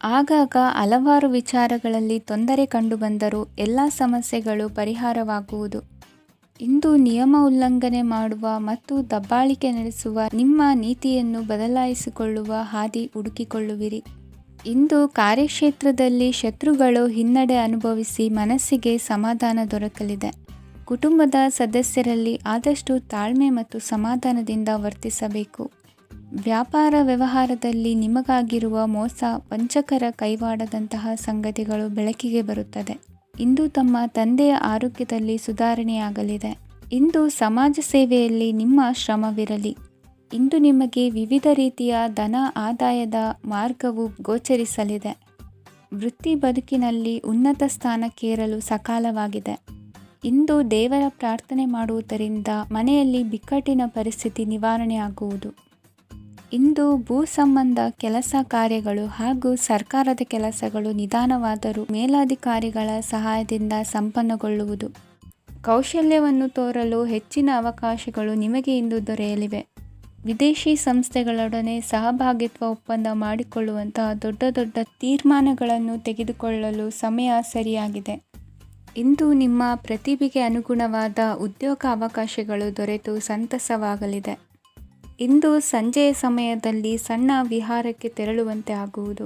ಆಗಾಗ ಹಲವಾರು ವಿಚಾರಗಳಲ್ಲಿ ತೊಂದರೆ ಕಂಡುಬಂದರೂ ಎಲ್ಲ ಸಮಸ್ಯೆಗಳು ಪರಿಹಾರವಾಗುವುದು. ಇಂದು ನಿಯಮ ಉಲ್ಲಂಘನೆ ಮಾಡುವ ಮತ್ತು ದಬ್ಬಾಳಿಕೆ ನಡೆಸುವ ನಿಮ್ಮ ನೀತಿಯನ್ನು ಬದಲಾಯಿಸಿಕೊಳ್ಳುವ ಹಾದಿ ಹುಡುಕಿಕೊಳ್ಳುವಿರಿ. ಇಂದು ಕಾರ್ಯಕ್ಷೇತ್ರದಲ್ಲಿ ಶತ್ರುಗಳು ಹಿನ್ನಡೆ ಅನುಭವಿಸಿ ಮನಸ್ಸಿಗೆ ಸಮಾಧಾನ ದೊರಕಲಿದೆ. ಕುಟುಂಬದ ಸದಸ್ಯರಲ್ಲಿ ಆದಷ್ಟು ತಾಳ್ಮೆ ಮತ್ತು ಸಮಾಧಾನದಿಂದ ವರ್ತಿಸಬೇಕು. ವ್ಯಾಪಾರ ವ್ಯವಹಾರದಲ್ಲಿ ನಿಮಗಾಗಿರುವ ಮೋಸ, ವಂಚಕರ ಕೈವಾಡದಂತಹ ಸಂಗತಿಗಳು ಬೆಳಕಿಗೆ ಬರುತ್ತದೆ. ಇಂದು ತಮ್ಮ ತಂದೆಯ ಆರೋಗ್ಯದಲ್ಲಿ ಸುಧಾರಣೆಯಾಗಲಿದೆ. ಇಂದು ಸಮಾಜ ಸೇವೆಯಲ್ಲಿ ನಿಮ್ಮ ಶ್ರಮವಿರಲಿ. ಇಂದು ನಿಮಗೆ ವಿವಿಧ ರೀತಿಯ ಧನ ಆದಾಯದ ಮಾರ್ಗವು ಗೋಚರಿಸಲಿದೆ. ವೃತ್ತಿ ಬದುಕಿನಲ್ಲಿ ಉನ್ನತ ಸ್ಥಾನಕ್ಕೇರಲು ಸಕಾಲವಾಗಿದೆ. ಇಂದು ದೇವರ ಪ್ರಾರ್ಥನೆ ಮಾಡುವುದರಿಂದ ಮನೆಯಲ್ಲಿ ಬಿಕ್ಕಟ್ಟಿನ ಪರಿಸ್ಥಿತಿ ನಿವಾರಣೆಯಾಗುವುದು. ಇಂದು ಭೂ ಸಂಬಂಧ ಕೆಲಸ ಕಾರ್ಯಗಳು ಹಾಗೂ ಸರ್ಕಾರದ ಕೆಲಸಗಳು ನಿಧಾನವಾದರೂ ಮೇಲಾಧಿಕಾರಿಗಳ ಸಹಾಯದಿಂದ ಸಂಪನ್ನಗೊಳ್ಳುವುದು. ಕೌಶಲ್ಯವನ್ನು ತೋರಲು ಹೆಚ್ಚಿನ ಅವಕಾಶಗಳು ನಿಮಗೆ ಇಂದು ದೊರೆಯಲಿವೆ. ವಿದೇಶಿ ಸಂಸ್ಥೆಗಳೊಡನೆ ಸಹಭಾಗಿತ್ವ ಒಪ್ಪಂದ ಮಾಡಿಕೊಳ್ಳುವಂತಹ ದೊಡ್ಡ ದೊಡ್ಡ ತೀರ್ಮಾನಗಳನ್ನು ತೆಗೆದುಕೊಳ್ಳಲು ಸಮಯ ಸರಿಯಾಗಿದೆ. ಇಂದು ನಿಮ್ಮ ಪ್ರತಿಭೆಗೆ ಅನುಗುಣವಾದ ಉದ್ಯೋಗ ಅವಕಾಶಗಳು ದೊರೆತು ಸಂತಸವಾಗಲಿದೆ. ಇಂದು ಸಂಜೆಯ ಸಮಯದಲ್ಲಿ ಸಣ್ಣ ವಿಹಾರಕ್ಕೆ ತೆರಳುವಂತೆ ಆಗುವುದು.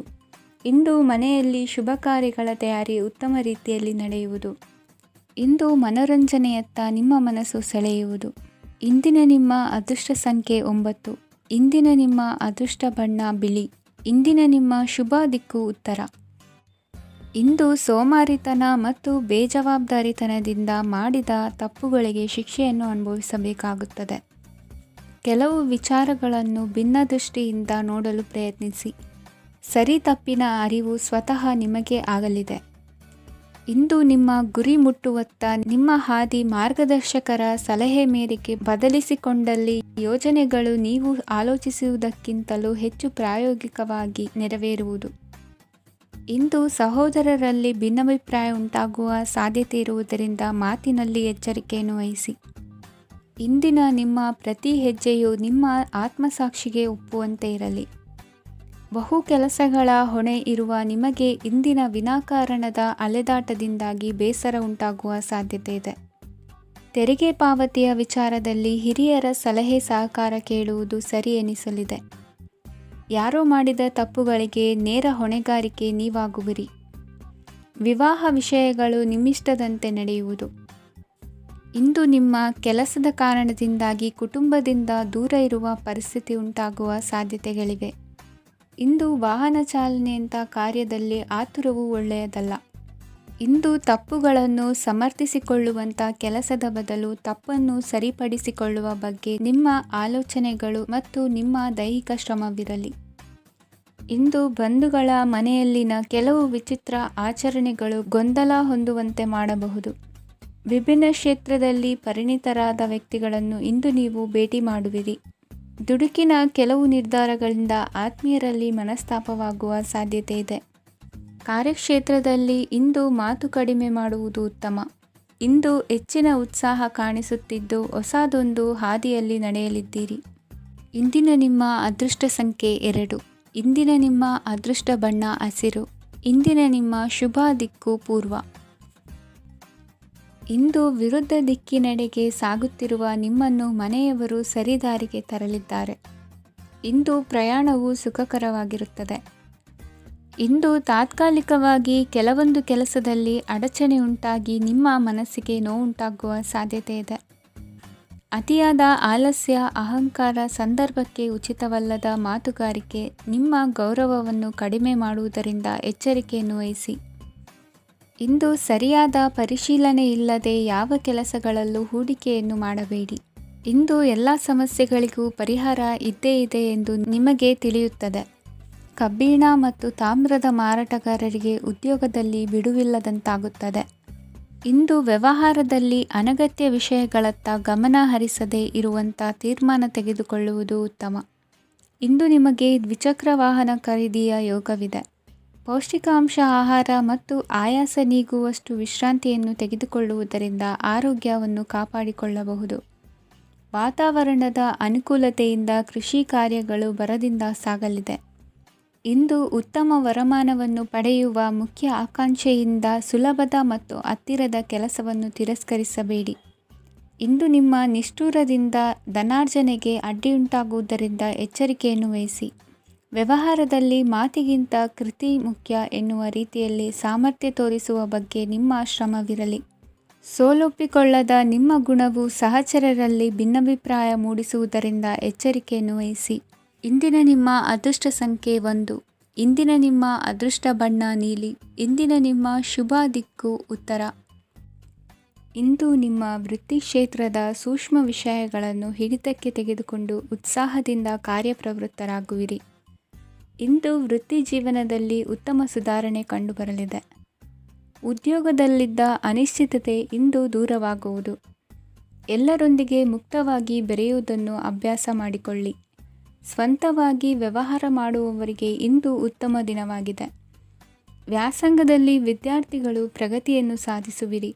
ಇಂದು ಮನೆಯಲ್ಲಿ ಶುಭ ಕಾರ್ಯಗಳ ತಯಾರಿ ಉತ್ತಮ ರೀತಿಯಲ್ಲಿ ನಡೆಯುವುದು. ಇಂದು ಮನೋರಂಜನೆಯತ್ತ ನಿಮ್ಮ ಮನಸ್ಸು ಸೆಳೆಯುವುದು. ಇಂದಿನ ನಿಮ್ಮ ಅದೃಷ್ಟ ಸಂಖ್ಯೆ 9. ಇಂದಿನ ನಿಮ್ಮ ಅದೃಷ್ಟ ಬಣ್ಣ ಬಿಳಿ. ಇಂದಿನ ನಿಮ್ಮ ಶುಭ ದಿಕ್ಕು ಉತ್ತರ. ಇಂದು ಸೋಮಾರಿತನ ಮತ್ತು ಬೇಜವಾಬ್ದಾರಿತನದಿಂದ ಮಾಡಿದ ತಪ್ಪುಗಳಿಗೆ ಶಿಕ್ಷೆಯನ್ನು ಅನುಭವಿಸಬೇಕಾಗುತ್ತದೆ. ಕೆಲವು ವಿಚಾರಗಳನ್ನು ಭಿನ್ನ ದೃಷ್ಟಿಯಿಂದ ನೋಡಲು ಪ್ರಯತ್ನಿಸಿ. ಸರಿ ತಪ್ಪಿನ ಅರಿವು ಸ್ವತಃ ನಿಮಗೆ ಆಗಲಿದೆ. ಇಂದು ನಿಮ್ಮ ಗುರಿ ಮುಟ್ಟುವತ್ತ ನಿಮ್ಮ ಹಾದಿ ಮಾರ್ಗದರ್ಶಕರ ಸಲಹೆ ಮೇರೆಗೆ ಬದಲಿಸಿಕೊಂಡಲ್ಲಿ ಯೋಜನೆಗಳು ನೀವು ಆಲೋಚಿಸುವುದಕ್ಕಿಂತಲೂ ಹೆಚ್ಚು ಪ್ರಾಯೋಗಿಕವಾಗಿ ನೆರವೇರುವುದು. ಇಂದು ಸಹೋದರರಲ್ಲಿ ಭಿನ್ನಾಭಿಪ್ರಾಯ ಉಂಟಾಗುವ ಸಾಧ್ಯತೆ ಇರುವುದರಿಂದ ಮಾತಿನಲ್ಲಿ ಎಚ್ಚರಿಕೆಯನ್ನು ವಹಿಸಿ. ಇಂದಿನ ನಿಮ್ಮ ಪ್ರತಿ ಹೆಜ್ಜೆಯು ನಿಮ್ಮ ಆತ್ಮಸಾಕ್ಷಿಗೆ ಒಪ್ಪುವಂತೆ ಇರಲಿ. ಬಹು ಕೆಲಸಗಳ ಹೊಣೆ ಇರುವ ನಿಮಗೆ ಇಂದಿನ ವಿನಾಕಾರಣದ ಅಲೆದಾಟದಿಂದಾಗಿ ಬೇಸರ ಉಂಟಾಗುವ ಸಾಧ್ಯತೆ ಇದೆ. ತೆರಿಗೆ ಪಾವತಿಯ ವಿಚಾರದಲ್ಲಿ ಹಿರಿಯರ ಸಲಹೆ ಸಹಕಾರ ಕೇಳುವುದು ಸರಿ ಎನಿಸಲಿದೆ. ಯಾರೋ ಮಾಡಿದ ತಪ್ಪುಗಳಿಗೆ ನೇರ ಹೊಣೆಗಾರಿಕೆ ನೀವಾಗುವಿರಿ. ವಿವಾಹ ವಿಷಯಗಳು ನಿಮ್ಮಿಷ್ಟದಂತೆ ನಡೆಯುವುದು. ಇಂದು ನಿಮ್ಮ ಕೆಲಸದ ಕಾರಣದಿಂದಾಗಿ ಕುಟುಂಬದಿಂದ ದೂರ ಇರುವ ಪರಿಸ್ಥಿತಿ ಉಂಟಾಗುವ ಸಾಧ್ಯತೆಗಳಿವೆ. ಇಂದು ವಾಹನ ಚಾಲನೆಯಂಥ ಕಾರ್ಯದಲ್ಲಿ ಆತುರವು ಒಳ್ಳೆಯದಲ್ಲ. ಇಂದು ತಪ್ಪುಗಳನ್ನು ಸಮರ್ಥಿಸಿಕೊಳ್ಳುವಂಥ ಕೆಲಸದ ಬದಲು ತಪ್ಪನ್ನು ಸರಿಪಡಿಸಿಕೊಳ್ಳುವ ಬಗ್ಗೆ ನಿಮ್ಮ ಆಲೋಚನೆಗಳು ಮತ್ತು ನಿಮ್ಮ ದೈಹಿಕ ಶ್ರಮವಿರಲಿ. ಇಂದು ಬಂಧುಗಳ ಮನೆಯಲ್ಲಿನ ಕೆಲವು ವಿಚಿತ್ರ ಆಚರಣೆಗಳು ಗೊಂದಲ ಹೊಂದುವಂತೆ ಮಾಡಬಹುದು. ವಿಭಿನ್ನ ಕ್ಷೇತ್ರದಲ್ಲಿ ಪರಿಣಿತರಾದ ವ್ಯಕ್ತಿಗಳನ್ನು ಇಂದು ನೀವು ಭೇಟಿ ಮಾಡುವಿರಿ. ದುಡುಕಿನ ಕೆಲವು ನಿರ್ಧಾರಗಳಿಂದ ಆತ್ಮೀಯರಲ್ಲಿ ಮನಸ್ತಾಪವಾಗುವ ಸಾಧ್ಯತೆ ಇದೆ. ಕಾರ್ಯಕ್ಷೇತ್ರದಲ್ಲಿ ಇಂದು ಮಾತು ಕಡಿಮೆ ಮಾಡುವುದು ಉತ್ತಮ. ಇಂದು ಹೆಚ್ಚಿನ ಉತ್ಸಾಹ ಕಾಣಿಸುತ್ತಿದ್ದು ಹೊಸದೊಂದು ಹಾದಿಯಲ್ಲಿ ನಡೆಯಲಿದ್ದೀರಿ. ಇಂದಿನ ನಿಮ್ಮ ಅದೃಷ್ಟ ಸಂಖ್ಯೆ 2. ಇಂದಿನ ನಿಮ್ಮ ಅದೃಷ್ಟ ಬಣ್ಣ ಹಸಿರು. ಇಂದಿನ ನಿಮ್ಮ ಶುಭ ದಿಕ್ಕು ಪೂರ್ವ. ಇಂದು ವಿರುದ್ಧ ದಿಕ್ಕಿನೆಡೆಗೆ ಸಾಗುತ್ತಿರುವ ನಿಮ್ಮನ್ನು ಮನೆಯವರು ಸರಿದಾರಿಗೆ ತರಲಿದ್ದಾರೆ. ಇಂದು ಪ್ರಯಾಣವು ಸುಖಕರವಾಗಿರುತ್ತದೆ. ಇಂದು ತಾತ್ಕಾಲಿಕವಾಗಿ ಕೆಲವೊಂದು ಕೆಲಸದಲ್ಲಿ ಅಡಚಣೆ ಉಂಟಾಗಿ ನಿಮ್ಮ ಮನಸ್ಸಿಗೆ ನೋವುಂಟಾಗುವ ಸಾಧ್ಯತೆ ಇದೆ. ಅತಿಯಾದ ಆಲಸ್ಯ, ಅಹಂಕಾರ, ಸಂದರ್ಭಕ್ಕೆ ಉಚಿತವಲ್ಲದ ಮಾತುಗಾರಿಕೆ ನಿಮ್ಮ ಗೌರವವನ್ನು ಕಡಿಮೆ ಮಾಡುವುದರಿಂದ ಎಚ್ಚರಿಕೆಯನ್ನು ವಹಿಸಿ. ಇಂದು ಸರಿಯಾದ ಪರಿಶೀಲನೆ ಇಲ್ಲದೆ ಯಾವ ಕೆಲಸಗಳಲ್ಲೂ ಹೂಡಿಕೆಯನ್ನು ಮಾಡಬೇಡಿ. ಇಂದು ಎಲ್ಲ ಸಮಸ್ಯೆಗಳಿಗೂ ಪರಿಹಾರ ಇದ್ದೇ ಇದೆ ಎಂದು ನಿಮಗೆ ತಿಳಿಯುತ್ತದೆ. ಕಬ್ಬಿಣ ಮತ್ತು ತಾಮ್ರದ ಮಾರಾಟಗಾರರಿಗೆ ಉದ್ಯೋಗದಲ್ಲಿ ಬಿಡುವಿಲ್ಲದಂತಾಗುತ್ತದೆ. ಇಂದು ವ್ಯವಹಾರದಲ್ಲಿ ಅನಗತ್ಯ ವಿಷಯಗಳತ್ತ ಗಮನ ಹರಿಸದೇ ಇರುವಂಥ ತೀರ್ಮಾನ ತೆಗೆದುಕೊಳ್ಳುವುದು ಉತ್ತಮ. ಇಂದು ನಿಮಗೆ ದ್ವಿಚಕ್ರ ವಾಹನ ಖರೀದಿಯ ಯೋಗವಿದೆ. ಪೌಷ್ಟಿಕಾಂಶ ಆಹಾರ ಮತ್ತು ಆಯಾಸ ನೀಗುವಷ್ಟು ವಿಶ್ರಾಂತಿಯನ್ನು ತೆಗೆದುಕೊಳ್ಳುವುದರಿಂದ ಆರೋಗ್ಯವನ್ನು ಕಾಪಾಡಿಕೊಳ್ಳಬಹುದು. ವಾತಾವರಣದ ಅನುಕೂಲತೆಯಿಂದ ಕೃಷಿ ಕಾರ್ಯಗಳು ಭರದಿಂದ ಸಾಗಲಿದೆ. ಇಂದು ಉತ್ತಮ ವರಮಾನವನ್ನು ಪಡೆಯುವ ಮುಖ್ಯ ಆಕಾಂಕ್ಷೆಯಿಂದ ಸುಲಭದ ಮತ್ತು ಹತ್ತಿರದ ಕೆಲಸವನ್ನು ತಿರಸ್ಕರಿಸಬೇಡಿ. ಇಂದು ನಿಮ್ಮ ನಿಷ್ಠುರದಿಂದ ಧನಾರ್ಜನೆಗೆ ಅಡ್ಡಿಯುಂಟಾಗುವುದರಿಂದ ಎಚ್ಚರಿಕೆಯನ್ನು ವಹಿಸಿ. ವ್ಯವಹಾರದಲ್ಲಿ ಮಾತಿಗಿಂತ ಕೃತಿ ಮುಖ್ಯ ಎನ್ನುವ ರೀತಿಯಲ್ಲಿ ಸಾಮರ್ಥ್ಯ ತೋರಿಸುವ ಬಗ್ಗೆ ನಿಮ್ಮ ಶ್ರಮವಿರಲಿ. ಸೋಲೊಪ್ಪಿಕೊಳ್ಳದ ನಿಮ್ಮ ಗುಣವು ಸಹಚರರಲ್ಲಿ ಭಿನ್ನಾಭಿಪ್ರಾಯ ಮೂಡಿಸುವುದರಿಂದ ಎಚ್ಚರಿಕೆಯನ್ನು ವಹಿಸಿ. ಇಂದಿನ ನಿಮ್ಮ ಅದೃಷ್ಟ ಸಂಖ್ಯೆ 1. ಇಂದಿನ ನಿಮ್ಮ ಅದೃಷ್ಟ ಬಣ್ಣ ನೀಲಿ. ಇಂದಿನ ನಿಮ್ಮ ಶುಭ ದಿಕ್ಕು ಉತ್ತರ. ಇಂದು ನಿಮ್ಮ ವೃತ್ತಿ ಕ್ಷೇತ್ರದ ಸೂಕ್ಷ್ಮ ವಿಷಯಗಳನ್ನು ಹಿಡಿತಕ್ಕೆ ತೆಗೆದುಕೊಂಡು ಉತ್ಸಾಹದಿಂದ ಕಾರ್ಯಪ್ರವೃತ್ತರಾಗುವಿರಿ. ಇಂದು ವೃತ್ತಿ ಜೀವನದಲ್ಲಿ ಉತ್ತಮ ಸುಧಾರಣೆ ಕಂಡುಬರಲಿದೆ. ಉದ್ಯೋಗದಲ್ಲಿದ್ದ ಅನಿಶ್ಚಿತತೆ ಇಂದು ದೂರವಾಗುವುದು. ಎಲ್ಲರೊಂದಿಗೆ ಮುಕ್ತವಾಗಿ ಬೆರೆಯುವುದನ್ನು ಅಭ್ಯಾಸ ಮಾಡಿಕೊಳ್ಳಿ. ಸ್ವಂತವಾಗಿ ವ್ಯವಹಾರ ಮಾಡುವವರಿಗೆ ಇಂದು ಉತ್ತಮ ದಿನವಾಗಿದೆ. ವ್ಯಾಸಂಗದಲ್ಲಿ ವಿದ್ಯಾರ್ಥಿಗಳು ಪ್ರಗತಿಯನ್ನು ಸಾಧಿಸುವಿರಿ.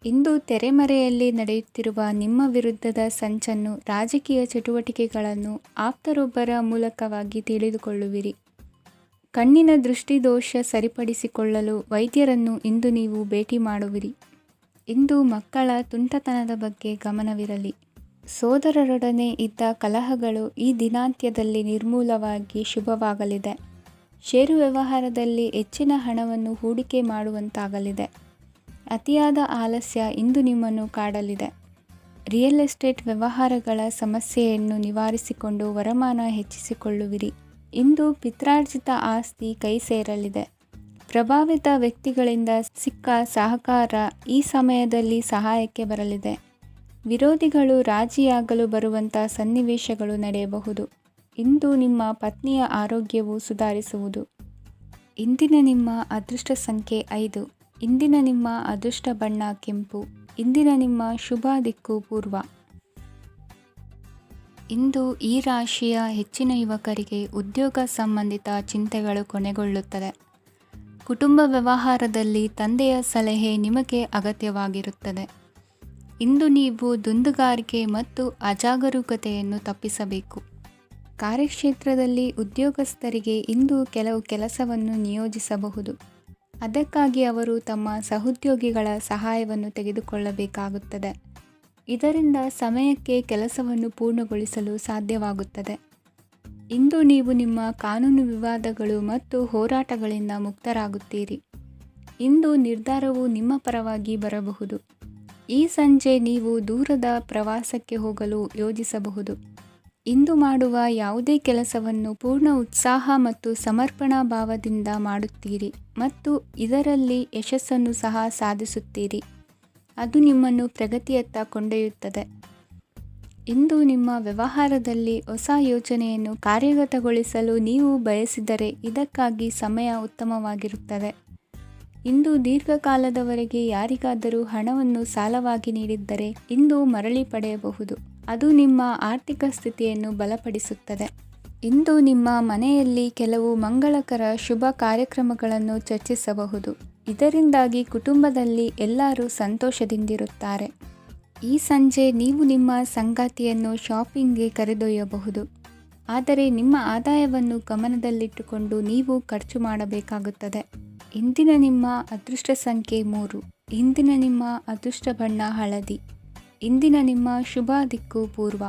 ಇಂದು ತೆರೆಮರೆಯಲ್ಲಿ ನಡೆಯುತ್ತಿರುವ ನಿಮ್ಮ ವಿರುದ್ಧದ ಸಂಚನ್ನು, ರಾಜಕೀಯ ಚಟುವಟಿಕೆಗಳನ್ನು ಆಪ್ತರೊಬ್ಬರ ಮೂಲಕವಾಗಿ ತಿಳಿದುಕೊಳ್ಳುವಿರಿ. ಕಣ್ಣಿನ ದೃಷ್ಟಿದೋಷ ಸರಿಪಡಿಸಿಕೊಳ್ಳಲು ವೈದ್ಯರನ್ನು ಇಂದು ನೀವು ಭೇಟಿ ಮಾಡುವಿರಿ. ಇಂದು ಮಕ್ಕಳ ತುಂಟತನದ ಬಗ್ಗೆ ಗಮನವಿರಲಿ. ಸೋದರರೊಡನೆ ಇದ್ದ ಕಲಹಗಳು ಈ ದಿನಾಂತ್ಯದಲ್ಲಿ ನಿರ್ಮೂಲವಾಗಿ ಶುಭವಾಗಲಿದೆ. ಷೇರು ವ್ಯವಹಾರದಲ್ಲಿ ಹೆಚ್ಚಿನ ಹಣವನ್ನು ಹೂಡಿಕೆ ಮಾಡುವಂತಾಗಲಿದೆ. ಅತಿಯಾದ ಆಲಸ್ಯ ಇಂದು ನಿಮ್ಮನ್ನು ಕಾಡಲಿದೆ. ರಿಯಲ್ ಎಸ್ಟೇಟ್ ವ್ಯವಹಾರಗಳ ಸಮಸ್ಯೆಯನ್ನು ನಿವಾರಿಸಿಕೊಂಡು ವರಮಾನ ಹೆಚ್ಚಿಸಿಕೊಳ್ಳುವಿರಿ. ಇಂದು ಪಿತ್ರಾರ್ಜಿತ ಆಸ್ತಿ ಕೈ ಸೇರಲಿದೆ. ಪ್ರಭಾವಿತ ವ್ಯಕ್ತಿಗಳಿಂದ ಸಿಕ್ಕ ಸಹಕಾರ ಈ ಸಮಯದಲ್ಲಿ ಸಹಾಯಕ್ಕೆ ಬರಲಿದೆ. ವಿರೋಧಿಗಳು ರಾಜಿಯಾಗಲು ಬರುವಂಥ ಸನ್ನಿವೇಶಗಳು ನಡೆಯಬಹುದು. ಇಂದು ನಿಮ್ಮ ಪತ್ನಿಯ ಆರೋಗ್ಯವು ಸುಧಾರಿಸುವುದು. ಇಂದಿನ ನಿಮ್ಮ ಅದೃಷ್ಟ ಸಂಖ್ಯೆ 5. ಇಂದಿನ ನಿಮ್ಮ ಅದೃಷ್ಟ ಬಣ್ಣ ಕೆಂಪು. ಇಂದಿನ ನಿಮ್ಮ ಶುಭ ದಿಕ್ಕು ಪೂರ್ವ. ಇಂದು ಈ ರಾಶಿಯ ಹೆಚ್ಚಿನ ಯುವಕರಿಗೆ ಉದ್ಯೋಗ ಸಂಬಂಧಿತ ಚಿಂತೆಗಳು ಕೊನೆಗೊಳ್ಳುತ್ತದೆ. ಕುಟುಂಬ ವ್ಯವಹಾರದಲ್ಲಿ ತಂದೆಯ ಸಲಹೆ ನಿಮಗೆ ಅಗತ್ಯವಾಗಿರುತ್ತದೆ. ಇಂದು ನೀವು ದುಂದುಗಾರಿಕೆ ಮತ್ತು ಅಜಾಗರೂಕತೆಯನ್ನು ತಪ್ಪಿಸಬೇಕು. ಕಾರ್ಯಕ್ಷೇತ್ರದಲ್ಲಿ ಉದ್ಯೋಗಸ್ಥರಿಗೆ ಇಂದು ಕೆಲವು ಕೆಲಸವನ್ನು ನಿಯೋಜಿಸಬಹುದು. ಅದಕ್ಕಾಗಿ ಅವರು ತಮ್ಮ ಸಹೋದ್ಯೋಗಿಗಳ ಸಹಾಯವನ್ನು ತೆಗೆದುಕೊಳ್ಳಬೇಕಾಗುತ್ತದೆ. ಇದರಿಂದ ಸಮಯಕ್ಕೆ ಕೆಲಸವನ್ನು ಪೂರ್ಣಗೊಳಿಸಲು ಸಾಧ್ಯವಾಗುತ್ತದೆ. ಇಂದು ನೀವು ನಿಮ್ಮ ಕಾನೂನು ವಿವಾದಗಳು ಮತ್ತು ಹೋರಾಟಗಳಿಂದ ಮುಕ್ತರಾಗುತ್ತೀರಿ. ಇಂದು ನಿರ್ಧಾರವು ನಿಮ್ಮ ಪರವಾಗಿ ಬರಬಹುದು. ಈ ಸಂಜೆ ನೀವು ದೂರದ ಪ್ರವಾಸಕ್ಕೆ ಹೋಗಲು ಯೋಜಿಸಬಹುದು. ಇಂದು ಮಾಡುವ ಯಾವುದೇ ಕೆಲಸವನ್ನು ಪೂರ್ಣ ಉತ್ಸಾಹ ಮತ್ತು ಸಮರ್ಪಣಾ ಭಾವದಿಂದ ಮಾಡುತ್ತೀರಿ ಮತ್ತು ಇದರಲ್ಲಿ ಯಶಸ್ಸನ್ನು ಸಹ ಸಾಧಿಸುತ್ತೀರಿ. ಅದು ನಿಮ್ಮನ್ನು ಪ್ರಗತಿಯತ್ತ ಕೊಂಡೊಯ್ಯುತ್ತದೆ. ಇಂದು ನಿಮ್ಮ ವ್ಯವಹಾರದಲ್ಲಿ ಹೊಸ ಯೋಜನೆಯನ್ನು ಕಾರ್ಯಗತಗೊಳಿಸಲು ನೀವು ಬಯಸಿದರೆ ಇದಕ್ಕಾಗಿ ಸಮಯ ಉತ್ತಮವಾಗಿರುತ್ತದೆ. ಇಂದು ದೀರ್ಘಕಾಲದವರೆಗೆ ಯಾರಿಗಾದರೂ ಹಣವನ್ನು ಸಾಲವಾಗಿ ನೀಡಿದ್ದರೆ ಇಂದು ಮರಳಿ ಪಡೆಯಬಹುದು. ಅದು ನಿಮ್ಮ ಆರ್ಥಿಕ ಸ್ಥಿತಿಯನ್ನು ಬಲಪಡಿಸುತ್ತದೆ. ಇಂದು ನಿಮ್ಮ ಮನೆಯಲ್ಲಿ ಕೆಲವು ಮಂಗಳಕರ ಶುಭ ಕಾರ್ಯಕ್ರಮಗಳನ್ನು ಚರ್ಚಿಸಬಹುದು. ಇದರಿಂದಾಗಿ ಕುಟುಂಬದಲ್ಲಿ ಎಲ್ಲರೂ ಸಂತೋಷದಿಂದಿರುತ್ತಾರೆ. ಈ ಸಂಜೆ ನೀವು ನಿಮ್ಮ ಸಂಗಾತಿಯನ್ನು ಶಾಪಿಂಗ್ಗೆ ಕರೆದೊಯ್ಯಬಹುದು. ಆದರೆ ನಿಮ್ಮ ಆದಾಯವನ್ನು ಗಮನದಲ್ಲಿಟ್ಟುಕೊಂಡು ನೀವು ಖರ್ಚು ಮಾಡಬೇಕಾಗುತ್ತದೆ. ಇಂದಿನ ನಿಮ್ಮ ಅದೃಷ್ಟ ಸಂಖ್ಯೆ 3. ಇಂದಿನ ನಿಮ್ಮ ಅದೃಷ್ಟ ಬಣ್ಣ ಹಳದಿ. ಇಂದಿನ ನಿಮ್ಮ ಶುಭ ದಿಕ್ಕು ಪೂರ್ವ.